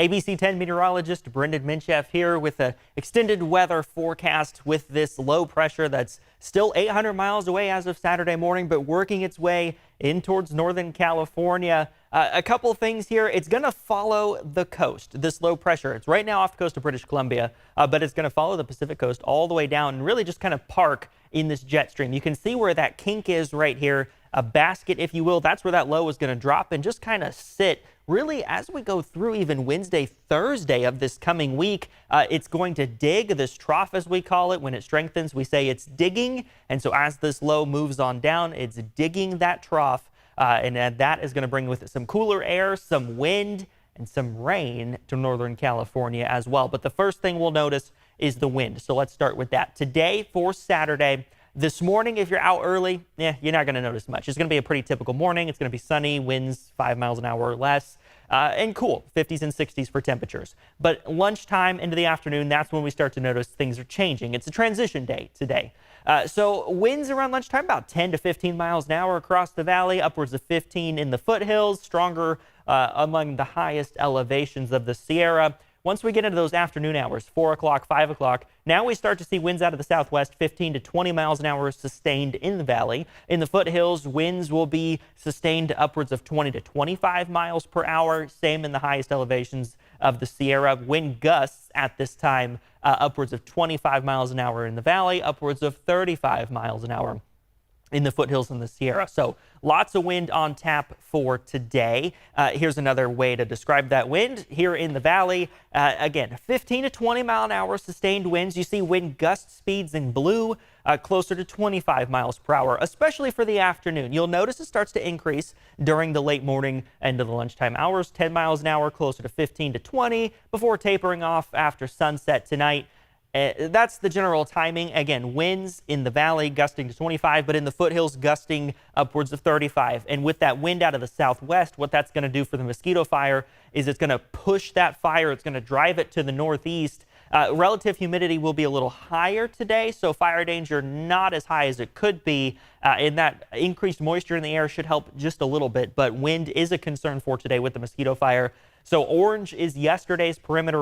ABC 10 meteorologist Brenden Mincheff here with an extended weather forecast with this low pressure that's still 800 miles away as of Saturday morning, but working its way in towards Northern California. A couple of things here. It's going to follow the coast, this low pressure. It's right now off the coast of British Columbia, but it's going to follow the Pacific coast all the way down and really just kind of park in this jet stream. You can see where that kink is right here, a basket, if you will. That's where that low is going to drop and just kind of sit. Really, as we go through even Wednesday, Thursday of this coming week, it's going to dig this trough, as we call it. When it strengthens, we say it's digging. And so as this low moves on down, it's digging that trough. And that is going to bring with it some cooler air, some wind, and some rain to Northern California as well. But the first thing we'll notice is the wind. So let's start with that. Today for Saturday, this morning, if you're out early, you're not going to notice much. It's going to be a pretty typical morning. It's going to be sunny, winds 5 miles an hour or less, and cool, 50s and 60s for temperatures. But lunchtime into the afternoon, that's when we start to notice things are changing. It's a transition day today. So winds around lunchtime, about 10 to 15 miles an hour across the valley, upwards of 15 in the foothills, stronger among the highest elevations of the Sierra. Once we get into those afternoon hours, 4 o'clock, 5 o'clock, now we start to see winds out of the southwest, 15 to 20 miles an hour sustained in the valley. In the foothills, winds will be sustained upwards of 20 to 25 miles per hour. Same in the highest elevations of the Sierra. Wind gusts at this time upwards of 25 miles an hour in the valley, upwards of 35 miles an hour in the foothills and the Sierra. So lots of wind on tap for today. Here's another way to describe that wind. Here in the valley, again, 15 to 20 mile an hour sustained winds. You see wind gust speeds in blue, closer to 25 miles per hour, especially for the afternoon. You'll notice it starts to increase during the late morning and to the lunchtime hours, 10 miles an hour, closer to 15 to 20, before tapering off after sunset tonight. That's the general timing. Again, winds in the valley gusting to 25, but in the foothills gusting upwards of 35. And with that wind out of the southwest, what that's going to do for the mosquito fire is it's going to push that fire. It's going to drive it to the northeast. Relative humidity will be a little higher today, so fire danger not as high as it could be. And that increased moisture in the air should help just a little bit, but wind is a concern for today with the mosquito fire. So orange is yesterday's perimeter,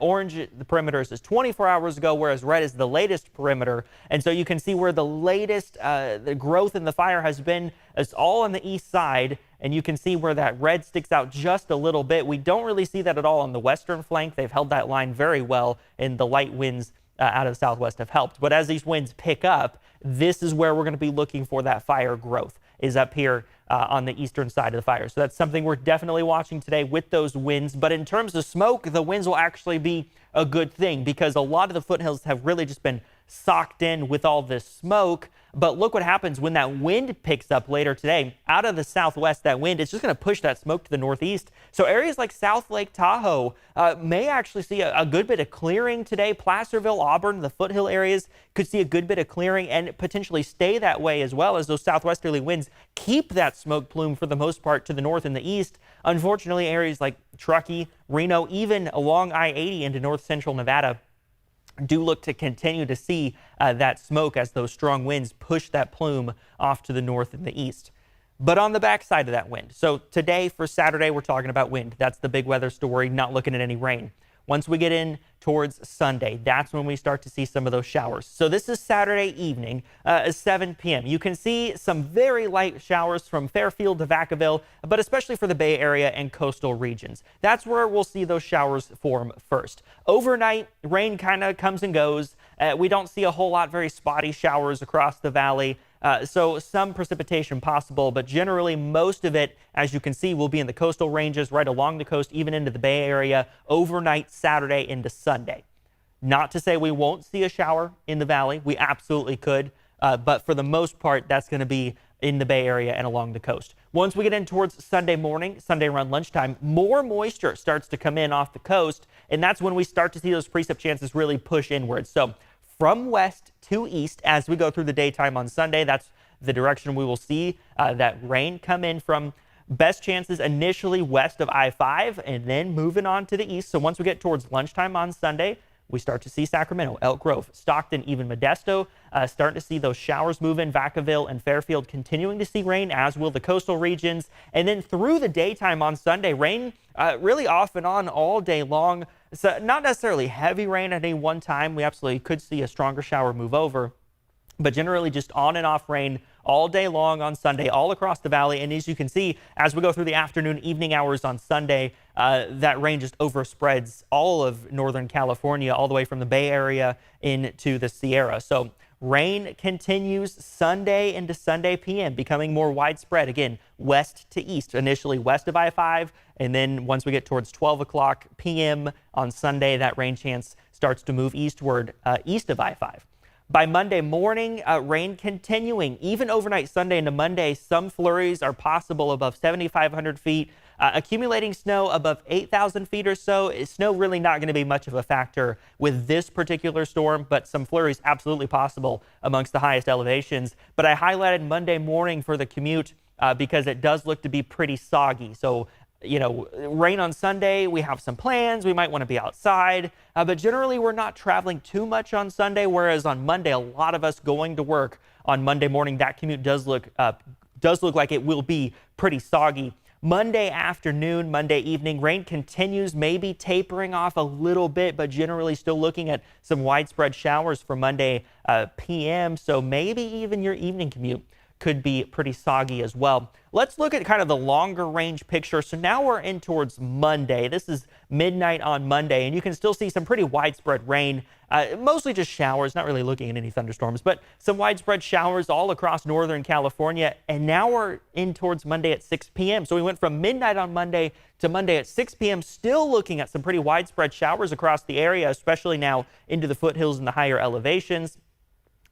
orange, the perimeter is 24 hours ago, whereas red is the latest perimeter. And so you can see where the latest the growth in the fire has been. It's all on the east side, and you can see where that red sticks out just a little bit. We don't really see that at all on the western flank. They've held that line very well, and the light winds out of the southwest have helped. But as these winds pick up, this is where we're going to be looking for that fire growth, is up here on the eastern side of the fire. So that's something we're definitely watching today with those winds. But in terms of smoke, the winds will actually be a good thing because a lot of the foothills have really just been socked in with all this smoke. But look what happens when that wind picks up later today. Out of the southwest, that wind, it's just going to push that smoke to the northeast. So areas like South Lake Tahoe may actually see a good bit of clearing today. Placerville, Auburn, the foothill areas could see a good bit of clearing and potentially stay that way, as well as those southwesterly winds keep that smoke plume for the most part to the north and the east. Unfortunately, areas like Truckee, Reno, even along I-80 into north central Nevada do look to continue to see that smoke as those strong winds push that plume off to the north and the east. But on the backside of that wind, so today for Saturday, we're talking about wind. That's the big weather story, not looking at any rain. Once we get in towards Sunday, that's when we start to see some of those showers. So this is Saturday evening, 7 p.m. You can see some very light showers from Fairfield to Vacaville, but especially for the Bay Area and coastal regions. That's where we'll see those showers form first. Overnight, rain kind of comes and goes. We don't see a whole lot, very spotty showers across the valley. So some precipitation possible, but generally most of it, as you can see, will be in the coastal ranges right along the coast, even into the Bay Area, overnight Saturday into Sunday. Not to say we won't see a shower in the valley. We absolutely could. But for the most part, that's going to be in the Bay Area and along the coast. Once we get in towards Sunday morning, Sunday around lunchtime, more moisture starts to come in off the coast, and that's when we start to see those precip chances really push inwards. So from west to east as we go through the daytime on Sunday, that's the direction we will see that rain come in from. Best chances initially west of I-5 and then moving on to the east. So once we get towards lunchtime on Sunday, we start to see Sacramento, Elk Grove, Stockton, even Modesto starting to see those showers move in. Vacaville and Fairfield continuing to see rain, as will the coastal regions. And then through the daytime on Sunday, rain really off and on all day long. So not necessarily heavy rain at any one time. We absolutely could see a stronger shower move over, but generally just on and off rain all day long on Sunday, all across the valley. And as you can see, as we go through the afternoon, evening hours on Sunday, that rain just overspreads all of Northern California, all the way from the Bay Area into the Sierra. So rain continues Sunday into Sunday PM, becoming more widespread. Again, west to east, initially west of I-5. And then once we get towards 12 o'clock PM on Sunday, that rain chance starts to move eastward, east of I-5. By Monday morning, rain continuing. Even overnight Sunday into Monday, some flurries are possible above 7,500 feet. Accumulating snow above 8,000 feet or so. Snow really not going to be much of a factor with this particular storm, but some flurries absolutely possible amongst the highest elevations. But I highlighted Monday morning for the commute because it does look to be pretty soggy. So, you know, rain on Sunday, we have some plans. We might want to be outside, but generally we're not traveling too much on Sunday, whereas on Monday, a lot of us going to work on Monday morning, that commute does look like it will be pretty soggy. Monday afternoon, Monday evening, rain continues, maybe tapering off a little bit, but generally still looking at some widespread showers for Monday PM. So maybe even your evening commute could be pretty soggy as well. Let's look at kind of the longer range picture. So now we're in towards Monday. This is midnight on Monday, and you can still see some pretty widespread rain, mostly just showers, not really looking at any thunderstorms, but some widespread showers all across Northern California. And now we're in towards Monday at 6 p.m. So we went from midnight on Monday to Monday at 6 p.m., still looking at some pretty widespread showers across the area, especially now into the foothills and the higher elevations.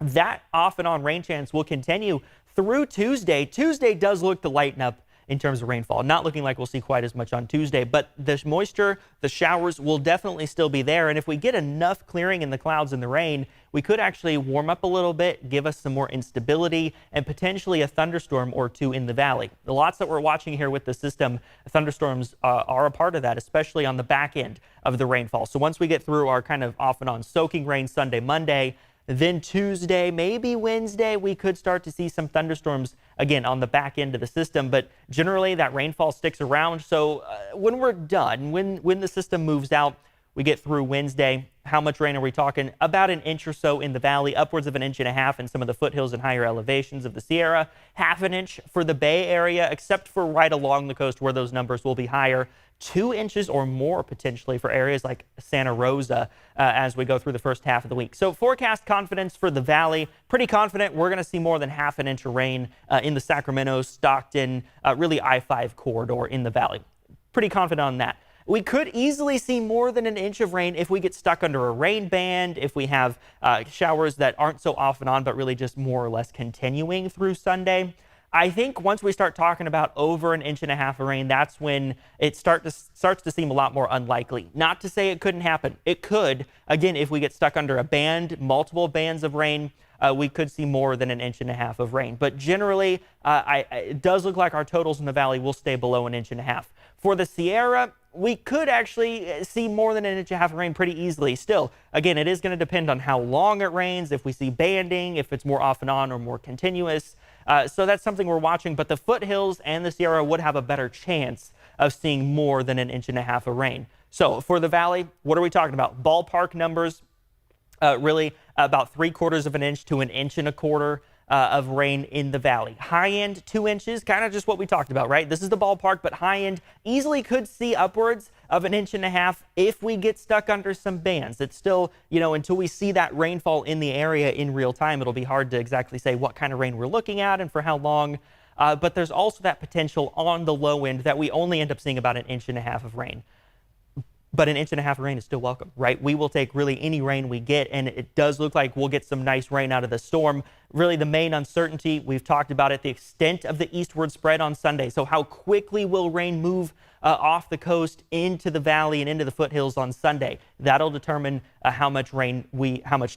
That off and on rain chance will continue through Tuesday. Tuesday does look to lighten up in terms of rainfall. Not looking like we'll see quite as much on Tuesday, but the moisture, the showers will definitely still be there. And if we get enough clearing in the clouds and the rain, we could actually warm up a little bit, give us some more instability, and potentially a thunderstorm or two in the valley. The lots that we're watching here with the system, thunderstorms are a part of that, especially on the back end of the rainfall. So once we get through our kind of off and on soaking rain Sunday, Monday, then Tuesday, maybe Wednesday, we could start to see some thunderstorms again on the back end of the system. But generally, that rainfall sticks around. So when we're done, when the system moves out, we get through Wednesday. How much rain are we talking? About an inch or so in the valley, upwards of 1.5 inches in some of the foothills and higher elevations of the Sierra. 0.5 inch for the Bay Area, except for right along the coast where those numbers will be higher. 2 inches or more potentially for areas like Santa Rosa as we go through the first half of the week. So forecast confidence for the valley, pretty confident we're going to see more than 0.5 inch of rain in the Sacramento, Stockton, really I-5 corridor in the valley. Pretty confident on that. We could easily see more than 1 inch of rain if we get stuck under a rain band, if we have showers that aren't so off and on, but really just more or less continuing through Sunday. I think once we start talking about over 1.5 inches of rain, that's when it starts to seem a lot more unlikely. Not to say it couldn't happen. It could. Again, if we get stuck under a band, multiple bands of rain, we could see more than 1.5 inches of rain. But generally, it does look like our totals in the valley will stay below 1.5 inches. For the Sierra, we could actually see more than 1.5 inches of rain pretty easily. Still, again, it is going to depend on how long it rains, if we see banding, if it's more off and on or more continuous. So that's something we're watching, but the foothills and the Sierra would have a better chance of seeing more than 1.5 inches of rain. So for the valley, what are we talking about? Ballpark numbers, really about 3/4 inch to 1.25 inches of rain in the valley. High end 2 inches, kind of just what we talked about, right? This is the ballpark, but high end easily could see upwards of 1.5 inches if we get stuck under some bands. It's still, you know, until we see that rainfall in the area in real time, it'll be hard to exactly say what kind of rain we're looking at and for how long. But there's also that potential on the low end that we only end up seeing about 1.5 inches of rain. But 1.5 inches of rain is still welcome, right? We will take really any rain we get, and it does look like we'll get some nice rain out of the storm. Really, the main uncertainty, we've talked about it, the extent of the eastward spread on Sunday. So how quickly will rain move off the coast into the valley and into the foothills on Sunday. That'll determine how much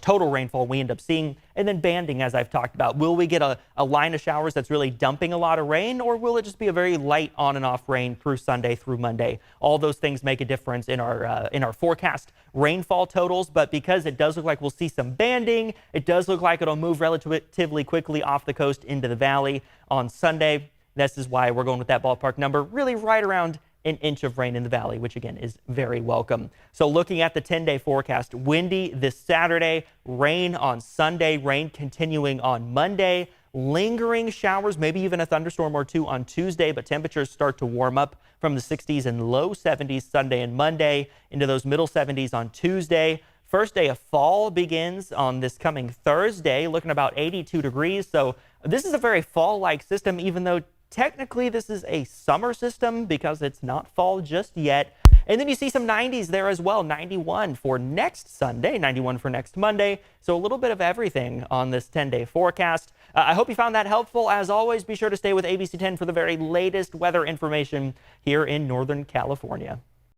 total rainfall we end up seeing. And then banding, as I've talked about. Will we get a line of showers that's really dumping a lot of rain, or will it just be a very light on and off rain through Sunday through Monday? All those things make a difference in our forecast rainfall totals, but because it does look like we'll see some banding, it does look like it'll move relatively quickly off the coast into the valley on Sunday. This is why we're going with that ballpark number, really right around an inch of rain in the valley, which again is very welcome. So looking at the 10-day forecast, windy this Saturday, rain on Sunday, rain continuing on Monday, lingering showers, maybe even a thunderstorm or two on Tuesday, but temperatures start to warm up from the 60s and low 70s Sunday and Monday into those middle 70s on Tuesday. First day of fall begins on this coming Thursday, looking about 82 degrees. So this is a very fall-like system, even though technically this is a summer system because it's not fall just yet. And then you see some 90s there as well. 91 for next Sunday, 91 for next Monday. So a little bit of everything on this 10-day forecast. I hope you found that helpful. As always, be sure to stay with ABC 10 for the very latest weather information here in Northern California.